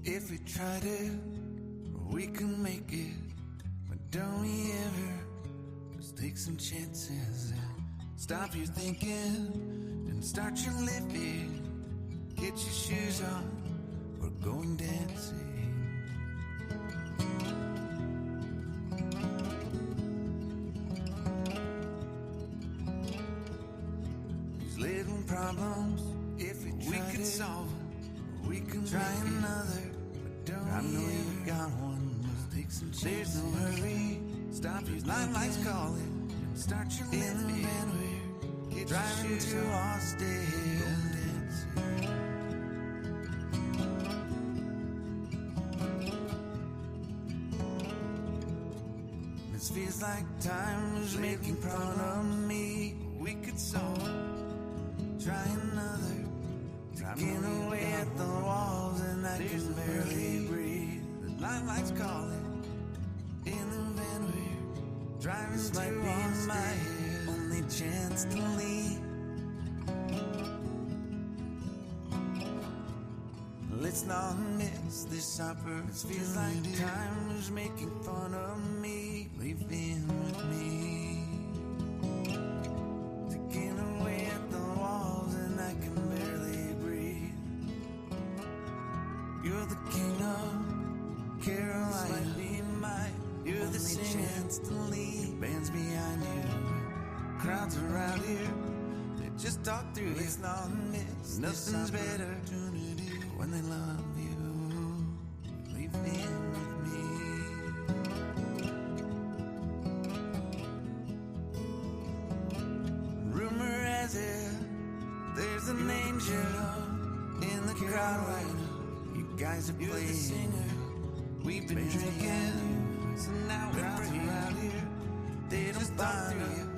If we tried it, we can make it. But don't we ever just take some chances and stop your thinking and start your living? Get your shoes on, we're going dancing. These little problems, if we could solve them, we can try another. But don't I know you got one. Take some chances. There's no hurry. Stop your light's calling and start your living. Get driving to Austin. This feels like time was making fun of me. We could solve it. Try another. Taking away at the walls and I can barely breathe. The light's calling in the van we're driving. This might be my only chance to leave. Let's not miss this opportunity. It feels like time was making fun of me. Leave in with me. Taking away at the walls and I can barely breathe. You're the king of Carolina. This might be you're the chance to lead. Bands behind you, crowds around here. They just talk through you. Let's not miss. Nothing's better when they love you. Leave in with me. Rumor has it there's an angel in the crowd right now. You guys are playing. You're the singer. We've been drinking, so now we're around here. They don't bother you.